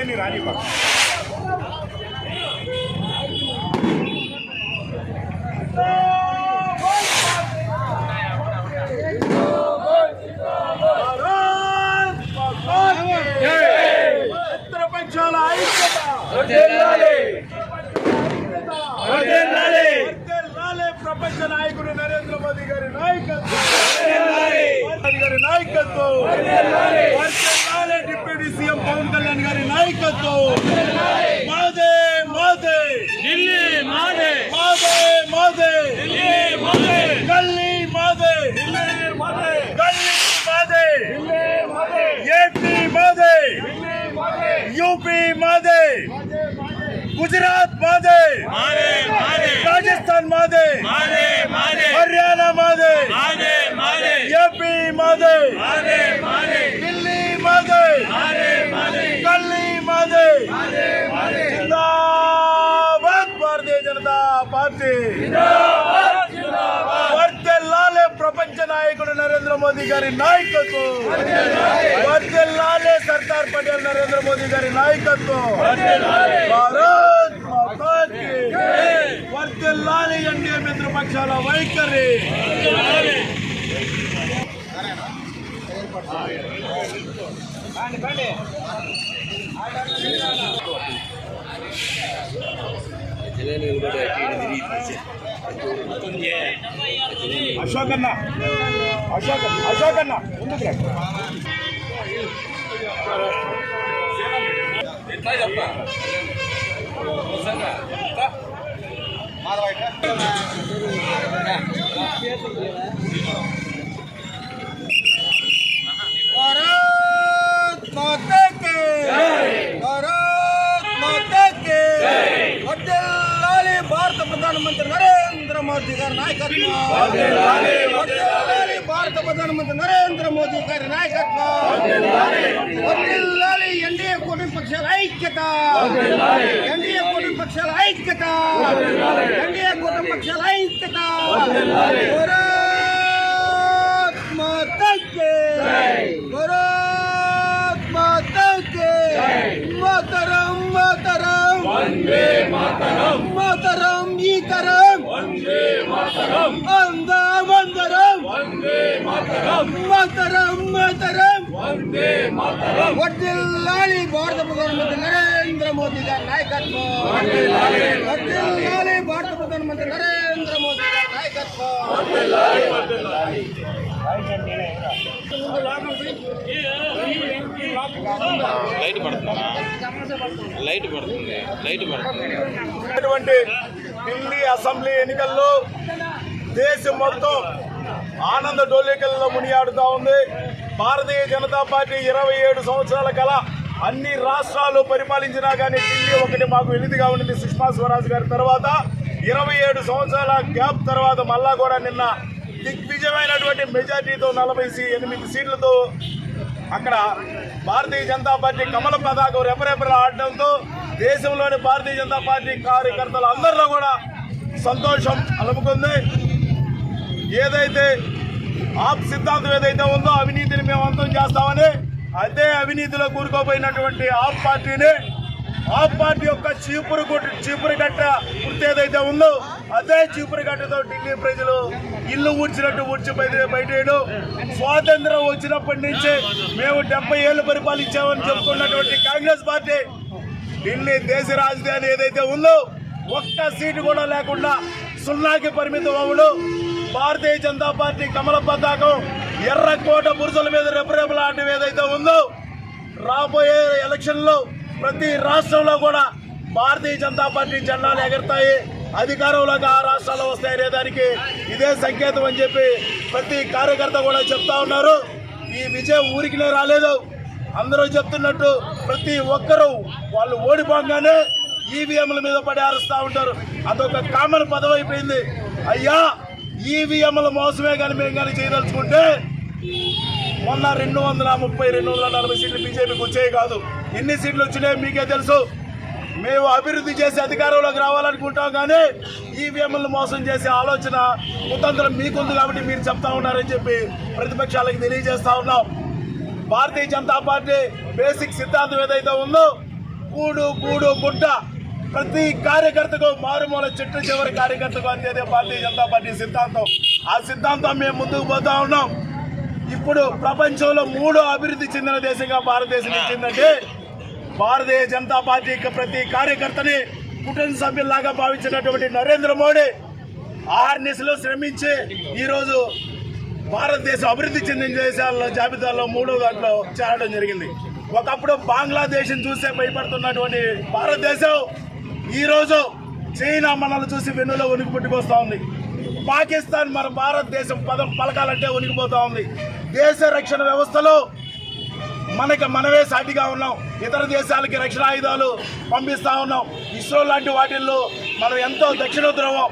నీ రాని మిత్రపక్షాల ఐక్యత ప్రపంచ నాయకుడు నరేంద్ర మోదీ గారి నాయకత్వం డిప్యూటీ సీఎం పవన్ కళ్యాణ్ గారి నాయకత్వం మాదే మాదే ఢిల్లీ మాదే మాదే మాదే ఢిల్లీ మాదే గల్లీ మాదే ఢిల్లీ మాదే గల్లీ మాదే ఢిల్లీ మాదే ఏపీ మాదే ఢిల్లీ మాదే యూపీ మాదే गुजरात मादे मादे मादे राजस्थान मादे मादे मादे हरियाणा मादे मादे मादे यूपी मादे मादे मादे दिल्ली मादे मादे मादे दिल्ली मादे मादे मादे जिंदाबाद भारतीय जनता पार्टी जिंदाबाद जिंदाबाद वर्धिल्लाले प्रपंच नायकुడు नरेंद्र मोदी गारी नायकत्వం वर्धिल्लाले सरदार पटेल नरेंद्र मोदी गारी नायकत्వం वर्धिल्लाले भारत माता की जय वर्धिल्लाले एनडीए मित्रपक्षाల వైఖరి अशोक ముందుకు भारत माता की भारत माता की वर्धिल्लाले भारत प्रधानमंत्री नरेंद्र मोदी गारी नायकत्వం वर्धिल्लाले भारत प्रधानमंत्री नरेंद्र मोदी गारी नायकत्వం वर्धिल्लाले एनडीए కూటమి పక్షాల ఐక్యత ఎన్డీఏ కూటమి పక్షాల ఐక్యత ఎన్డీఏ కూటమి పక్షాల ఐక్యత భారత్ మాతా కి భారత్ మాతా కి మాతరం మాతరం వందే మాతరం మాతరం ఈతరం వందే మాతరం అందమందరం వందే మాతరం మాతరం మాతరం వందే మాతరం वर्धिल्लाले भारत प्रधानमंत्री नरेंद्र मोदी गारी नायकत्వం वर्धिल्लाले भारत प्रधानमंत्री नरेंद्र मोदी गारी नायकत्వం లైట్ పడుతుంది ఢిల్లీ అసెంబ్లీ ఎన్నికల్లో దేశం మొత్తం ఆనంద డోలికల్లో మునియాడుతూ ఉంది. భారతీయ జనతా పార్టీ 27 సంవత్సరాల కల అన్ని రాష్ట్రాలు పరిపాలించినా కానీ ఢిల్లీ ఒకటి మాకు వెలితిగా ఉండింది. సుష్మా స్వరాజ్ గారి తర్వాత 27 సంవత్సరాల గ్యాప్ తర్వాత మళ్ళా కూడా నిన్న దిగ్విజయమైనటువంటి మెజార్టీతో 48 సీట్లతో అక్కడ భారతీయ జనతా పార్టీ కమల పతాకం రెపరెపలు ఆడడంతో దేశంలోని భారతీయ జనతా పార్టీ కార్యకర్తలు అందరిలో కూడా సంతోషం అలుముకుంది. ఏదైతే ఆప్ సిద్ధాంతం ఏదైతే ఉందో అవినీతిని మేము అంతం చేస్తామని అదే అవినీతిలో కూరుకోపోయినటువంటి ఆప్ పార్టీ యొక్క చీపురు గట్ట గుర్తు ఏదైతే ఉందో అదే చీపురు గట్టతో ఢిల్లీ ప్రజలు ఇల్లు ఊడ్చినట్టు బయటేయడం. స్వాతంత్రం వచ్చినప్పటి నుంచి మేము 70 ఏళ్ళు పరిపాలించామని చెప్పుకున్నటువంటి కాంగ్రెస్ పార్టీ ఢిల్లీ దేశ రాజధాని ఏదైతే ఉందో ఒక్క సీటు కూడా లేకుండా 0కి పరిమితం అవ్వడం. భారతీయ జనతా పార్టీ కమల పతాకం ఎర్రకోట బురుజుల మీద రెపరెపలు ఆడటం ఏదైతే ఉందో రాబోయే ఎలక్షన్లో ప్రతి రాష్ట్రంలో కూడా భారతీయ జనతా పార్టీ జెండాలు ఎగరతాయి, అధికారంలోకి ఆ రాష్ట్రాల్లో వస్తాయనే దానికి ఇదే సంకేతం అని చెప్పి ప్రతి కార్యకర్త కూడా చెప్తా ఉన్నారు. ఈ విజయం ఊరికినే రాలేదు. అందరూ చెప్తున్నట్టు ప్రతి ఒక్కరూ వాళ్ళు ఓడిపోగానే ఈవీఎంల మీద పడి అరుస్తూ ఉంటారు. అదొక కామన్ పదవి అయిపోయింది. అయ్యా ఈవీఎంల మోసమే కానీ మేము కానీ చేయదలుచుకుంటే మొన్న 230-240 సీట్లు బీజేపీకి వచ్చాయి కాదు. ఎన్ని సీట్లు వచ్చినాయో మీకే తెలుసు. మేము అభివృద్ధి చేసి అధికారంలోకి రావాలనుకుంటాం కానీ ఈవీఎంలను మోసం చేసే ఆలోచన కుతంత్రం మీకుంది కాబట్టి మీరు చెప్తా ఉన్నారని చెప్పి ప్రతిపక్షాలకు తెలియజేస్తా ఉన్నాం. భారతీయ జనతా పార్టీ బేసిక్ సిద్ధాంతం ఏదైతే ఉందో కూడు గూడు గుడ్డ ప్రతి కార్యకర్తకు మారుమూల చెట్టు చివరి కార్యకర్తకు అందేదే భారతీయ జనతా పార్టీ సిద్ధాంతం. ఆ సిద్ధాంతం మేము ముందుకు పోతా ఉన్నాం. ఇప్పుడు ప్రపంచంలో 3వ అభివృద్ధి చెందిన దేశంగా భారతదేశం ఇచ్చిందంటే భారతీయ జనతా పార్టీకి ప్రతి కార్యకర్తని కుటుంబ సభ్యుల్లాగా భావించినటువంటి నరేంద్ర మోడీ ఆర్నిస్లో శ్రమించి ఈరోజు భారతదేశం అభివృద్ధి చెందిన దేశాల జాబితాలో 3వ దాంట్లో చేరడం జరిగింది. ఒకప్పుడు బంగ్లాదేశ్ని చూసే భయపడుతున్నటువంటి భారతదేశం ఈరోజు చైనా మనల్ని చూసి వెన్నులో ఉనికి పుట్టుకొస్తా ఉంది. పాకిస్తాన్ మన భారతదేశం పదం పలకాలంటే ఉనికిపోతా ఉంది. దేశ రక్షణ వ్యవస్థలో మనమే సాటిగా ఉన్నాం. ఇతర దేశాలకి రక్షణ ఆయుధాలు పంపిస్తా ఉన్నాం. ఇస్రో లాంటి వాటిల్లో మనం ఎంతో దక్షిణ ధ్రువం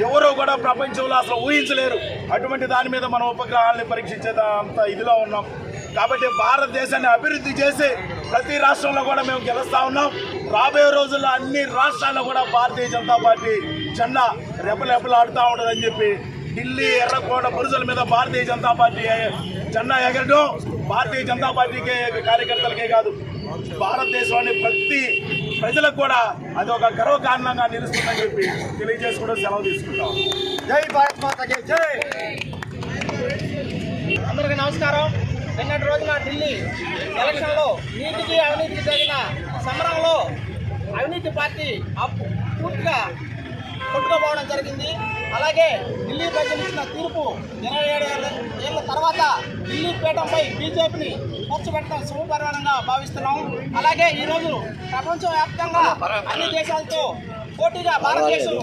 ఎవరో కూడా ప్రపంచంలో అసలు ఊహించలేరు. అటువంటి దాని మీద మనం ఉపగ్రహాలని పరీక్షించేది అంత ఇదిలో ఉన్నాం. కాబట్టి భారతదేశాన్ని అభివృద్ధి చేసి ప్రతి రాష్ట్రంలో కూడా మేము గెలుస్తా ఉన్నాం. రాబోయే రోజుల్లో అన్ని రాష్ట్రాల్లో కూడా భారతీయ జనతా పార్టీ జెండా రెపరెపలాడుతూ ఉంటుందని చెప్పి ఢిల్లీ ఎర్రకోట బురుజుల మీద భారతీయ జనతా పార్టీ జెండా ఎగరడం భారతీయ జనతా పార్టీకే కార్యకర్తలకే కాదు, భారతదేశంలోని ప్రతి ప్రజలకు కూడా అది ఒక గర్వకారణంగా నిలుస్తుందని చెప్పి తెలియజేసుకోవడం సెలవు తీసుకుంటాం. జై భారత్ మాతకి జై. అందరికీ నమస్కారం. నిన్నటి రోజున ఢిల్లీ ఎలక్షన్లో నీతికి అవినీతికి జరిగిన సమరంలో అవినీతి పార్టీ పూర్తిగా కొట్టుకోపోవడం జరిగింది. అలాగే ఢిల్లీ ప్రజలు ఇచ్చిన తీర్పు 27 ఏళ్ల తర్వాత ఢిల్లీ పీఠంపై బీజేపీని కూర్చోబెట్టడం శుభపరిణామంగా భావిస్తున్నాం. అలాగే ఈరోజు ప్రపంచవ్యాప్తంగా అన్ని దేశాలతో పోటీగా భారతదేశం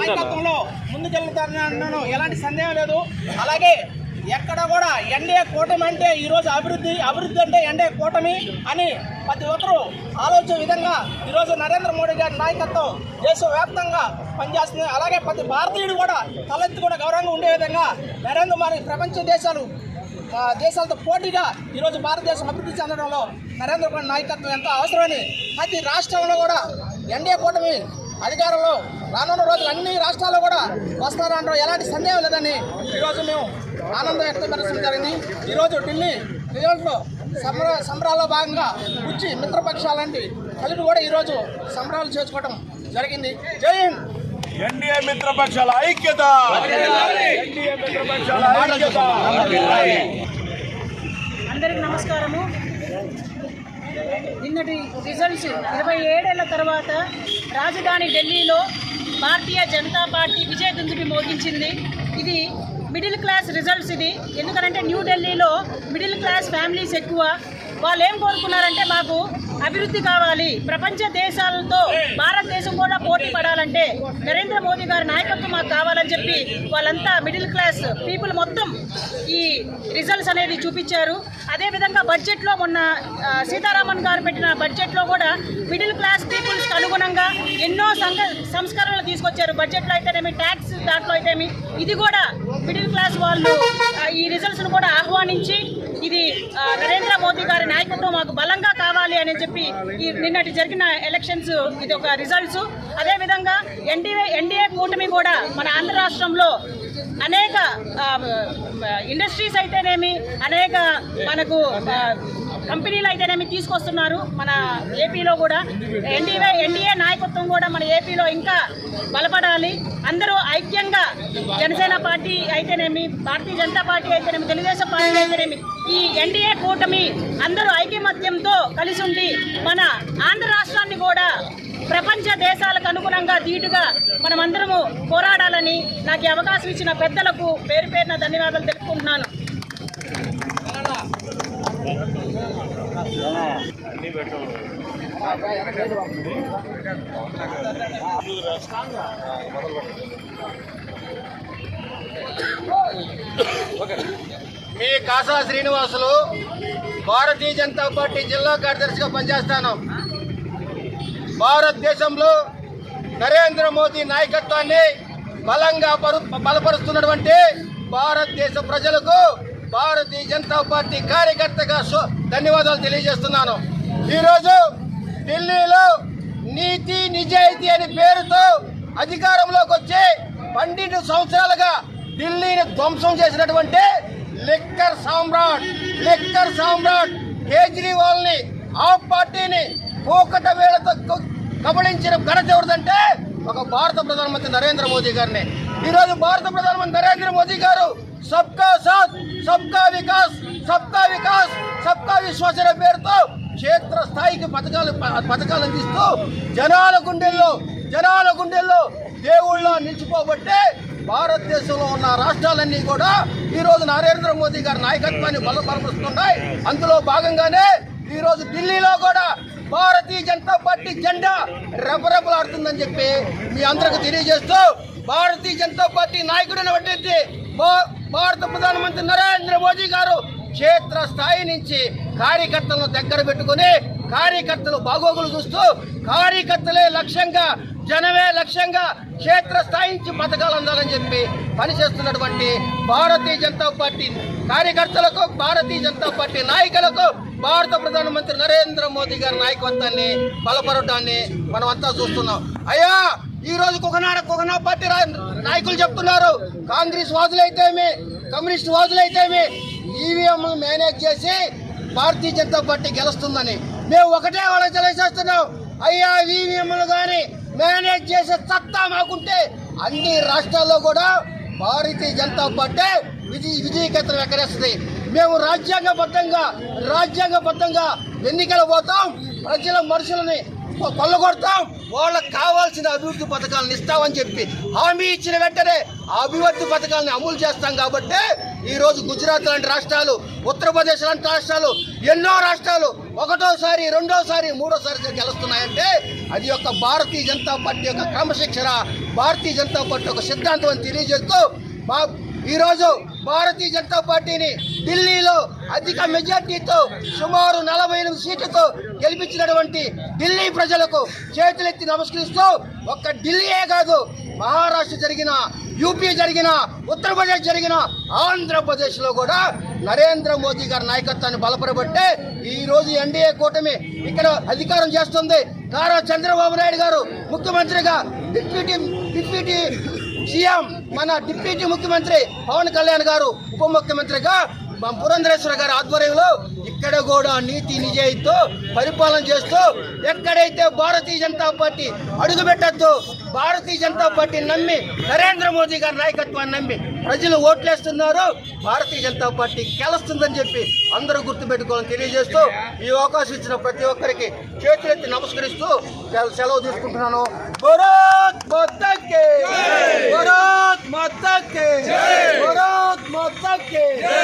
నాయకత్వంలో ముందుకెళ్తారనడం ఎలాంటి సందేహం లేదు. అలాగే ఎక్కడ కూడా ఎన్డీఏ కూటమి అంటే ఈరోజు అభివృద్ధి అంటే ఎన్డీఏ కూటమి అని ప్రతి ఒక్కరూ ఆలోచించే విధంగా ఈరోజు నరేంద్ర మోడీ గారి నాయకత్వం దేశవ్యాప్తంగా పనిచేస్తుంది. అలాగే ప్రతి భారతీయుడు కూడా తలెత్తి కూడా గౌరవంగా ఉండే విధంగా నరేంద్ర మోడీ ప్రపంచ దేశాలతో పోటీగా ఈరోజు భారతదేశం అభివృద్ధి చెందడంలో నరేంద్ర మోడీ నాయకత్వం ఎంతో అవసరమని ప్రతి రాష్ట్రంలో కూడా ఎన్డీఏ కూటమి అధికారంలో రానున్న రోజులు అన్ని రాష్ట్రాల్లో కూడా వస్తారనడం ఎలాంటి సందేహం లేదని ఈరోజు మేము ఆనందం వ్యక్తపరచడం జరిగింది. ఈరోజు ఢిల్లీ రిజల్ట్లో సంబరాల్లో భాగంగా ఉచ్చి మిత్రపక్షాలంటి కలిపి కూడా ఈరోజు సంబరాలు చేసుకోవడం జరిగింది. జై హింద్. ఎన్డీఏ మిత్రపక్షాల ఐక్యత. ఎన్డీఏ మిత్రపక్షాల ఐక్యత. అందరికి నమస్కారము. నిన్నటి రిజల్ట్స్ 27 ఏళ్ల తర్వాత రాజధాని ఢిల్లీలో భారతీయ జనతా పార్టీ విజయదుందుబి మోగించింది. ఇది మిడిల్ క్లాస్ రిజల్ట్స్. ఇది ఎందుకంటే న్యూఢిల్లీలో మిడిల్ క్లాస్ ఫ్యామిలీస్ ఎక్కువ. వాళ్ళు ఏం కోరుకున్నారంటే మాకు అభివృద్ధి కావాలి, ప్రపంచ దేశాలతో భారతదేశం కూడా పోటీ పడాలంటే నరేంద్ర మోదీ గారి నాయకత్వం మాకు కావాలని చెప్పి వాళ్ళంతా మిడిల్ క్లాస్ పీపుల్ మొత్తం ఈ రిజల్ట్స్ అనేది చూపించారు. అదేవిధంగా బడ్జెట్లో మొన్న సీతారామన్ గారు పెట్టిన బడ్జెట్లో కూడా మిడిల్ క్లాస్ పీపుల్స్కి అనుగుణంగా ఎన్నో సంస్కరణలు తీసుకొచ్చారు. బడ్జెట్లో అయితేనేమి, ట్యాక్స్ దాంట్లో అయితేమి, ఇది కూడా మిడిల్ క్లాస్ వాళ్ళు ఈ రిజల్ట్స్ను కూడా ఆహ్వానించి ఇది నరేంద్ర మోదీ గారి నాయకత్వం మాకు బలంగా కావాలి అని చెప్పి ఈ నిన్నటి జరిగిన ఎలక్షన్స్ ఇది ఒక రిజల్ట్స్. అదేవిధంగా ఎన్డీఏ కూటమి కూడా మన ఆంధ్ర రాష్ట్రంలో అనేక ఇండస్ట్రీస్ అయితేనేమి, అనేక మనకు కంపెనీలు అయితేనేమి తీసుకొస్తున్నారు. మన ఏపీలో కూడా ఎన్డీఏ నాయకత్వం కూడా మన ఏపీలో ఇంకా బలపడాలి. అందరూ ఐక్యంగా జనసేన పార్టీ అయితేనేమి, భారతీయ జనతా పార్టీ అయితేనేమి, తెలుగుదేశం పార్టీ అయితేనేమి, ఈ ఎన్డీఏ కూటమి అందరూ ఐకమత్యంతో కలిసి ఉండి మన ఆంధ్ర రాష్ట్రాన్ని కూడా ప్రపంచ దేశాలకు అనుగుణంగా ధీటుగా మనమందరము పోరాడాలని నాకు ఈ అవకాశం ఇచ్చిన పెద్దలకు పేరు పేరున ధన్యవాదాలు తెలుపుకుంటున్నాను. మీ కాసా శ్రీనివాసులు, భారతీయ జనతా పార్టీ జిల్లా కార్యదర్శిగా పనిచేస్తాను. భారతదేశంలో నరేంద్ర మోదీ నాయకత్వాన్ని బలంగా బలపరుస్తున్నటువంటి భారతదేశ ప్రజలకు భారతీయ జనతా పార్టీ కార్యకర్తగా ధన్యవాదాలు తెలియజేస్తున్నాను. ఈరోజు ఢిల్లీలో నీతి నిజాయితీ అనే పేరుతో అధికారంలోకి వచ్చి 12 సంవత్సరాలుగా ఢిల్లీని ధ్వంసం చేసినటువంటి లిక్కర్ సామ్రాట్ కేజ్రీవాల్ని, ఆ పార్టీని కూకట వేళతో కబళించిన ఘనత ఎవరిదంటే ఒక భారత ప్రధానమంత్రి నరేంద్ర మోదీ గారిని. ఈరోజు భారత ప్రధానమంత్రి నరేంద్ర మోదీ గారు సబ్కా సాత్ సబ్కా వికాస్ సబ్కా వికాస్ సబ్కా విశ్వాస్ అనే పేరుతో క్షేత్ర స్థాయికి పథకాలు అందిస్తూ జనాల గుండెల్లో దేవుళ్ళ నిలిచిపోబట్టే భారతదేశంలో ఉన్న రాష్ట్రాలన్నీ కూడా ఈరోజు నరేంద్ర మోదీ గారి నాయకత్వాన్ని బలపరుస్తున్నాయి. అందులో భాగంగానే ఈరోజు ఢిల్లీలో కూడా భారతీయ జనతా పార్టీ జెండా రెపరెపలాడుతుందని చెప్పి మీ అందరికి తెలియజేస్తూ, భారతీయ జనతా పార్టీ నాయకుడైనటువంటి భారత ప్రధానమంత్రి నరేంద్ర మోదీ గారు క్షేత్ర స్థాయి నుంచి కార్యకర్తలను దగ్గర పెట్టుకుని కార్యకర్తలు బాగోగులు చూస్తూ కార్యకర్తలే లక్ష్యంగా జనమే లక్ష్యంగా క్షేత్ర స్థాయి నుంచి పథకాలు అందాలని చెప్పి పనిచేస్తున్నటువంటి భారతీయ జనతా పార్టీ కార్యకర్తలకు భారతీయ జనతా పార్టీ నాయకులకు భారత ప్రధానమంత్రి నరేంద్ర మోదీ గారి నాయకత్వాన్ని బలపరచడాన్ని మనం అంతా చూస్తున్నాం. అయ్యా ఈ రోజు కుకనా పార్టీ నాయకులు చెప్తున్నారు, కాంగ్రెస్ వాదులైతేమి కమ్యూనిస్ట్ వాదులైతేమి ఈవీఎం మేనేజ్ చేసి భారతీయ జనతా పార్టీ గెలుస్తుందని. మేము ఒకటే వాళ్ళకి తెలియజేస్తున్నాం, అయ్యా ఈవీఎంలు కానీ మేనేజ్ చేసే సత్తా మాకుంటే అన్ని రాష్ట్రాల్లో కూడా భారతీయ జనతా పార్టీ విజయకేతనం ఎక్కరేస్తుంది. మేము రాజ్యాంగబద్ధంగా ఎన్నికలు పోతాం, ప్రజల మనుషులని కొల్లగొడతాం, వాళ్ళకి కావాల్సిన అభివృద్ధి పథకాలను ఇస్తామని చెప్పి హామీ ఇచ్చిన వెంటనే ఆ అభివృద్ధి పథకాలను అమలు చేస్తాం. కాబట్టి ఈరోజు గుజరాత్ లాంటి రాష్ట్రాలు, ఉత్తరప్రదేశ్ లాంటి రాష్ట్రాలు, ఎన్నో రాష్ట్రాలు ఒకటోసారి రెండోసారి మూడోసారి గెలుస్తున్నాయంటే అది యొక్క భారతీయ జనతా పార్టీ యొక్క క్రమశిక్షణ, భారతీయ జనతా పార్టీ యొక్క సిద్ధాంతం అని తెలియజేస్తూ ఈరోజు భారతీయ జనతా పార్టీని ఢిల్లీలో అధిక మెజార్టీతో సుమారు 48 సీట్లతో గెలిపించినటువంటి ఢిల్లీ ప్రజలకు చేతులెత్తి నమస్కరిస్తూ, ఒక్క ఢిల్లీయే కాదు మహారాష్ట్ర జరిగిన, యూపీ జరిగిన, ఉత్తరప్రదేశ్ జరిగిన, ఆంధ్రప్రదేశ్లో కూడా నరేంద్ర మోదీ గారి నాయకత్వాన్ని బలపరబట్టే ఈరోజు ఎన్డీఏ కూటమి ఇక్కడ అధికారం చేస్తుంది. నారా చంద్రబాబు నాయుడు గారు ముఖ్యమంత్రిగా, డిప్యూటీ సీఎం మన డిప్యూటీ ముఖ్యమంత్రి పవన్ కళ్యాణ్ గారు ఉప ముఖ్యమంత్రిగా పురంధరేశ్వర గారి ఆధ్వర్యంలో ఇక్కడ కూడా నీతి నిజాయితీతో పరిపాలన చేస్తూ ఎక్కడైతే భారతీయ జనతా పార్టీ అడుగుపెట్టద్దు, భారతీయ జనతా పార్టీని నమ్మి నరేంద్ర మోదీ గారి నాయకత్వాన్ని నమ్మి ప్రజలు ఓట్లేస్తున్నారు, భారతీయ జనతా పార్టీ గెలుస్తుందని చెప్పి అందరూ గుర్తుపెట్టుకోవాలని తెలియజేస్తూ ఈ అవకాశం ఇచ్చిన ప్రతి ఒక్కరికి చేతులెత్తి నమస్కరిస్తూ సెలవు తీసుకుంటున్నాను. భారత్ మాతా కీ జై, భారత్ మాతా కీ జై, భారత్ మాతా కీ జై.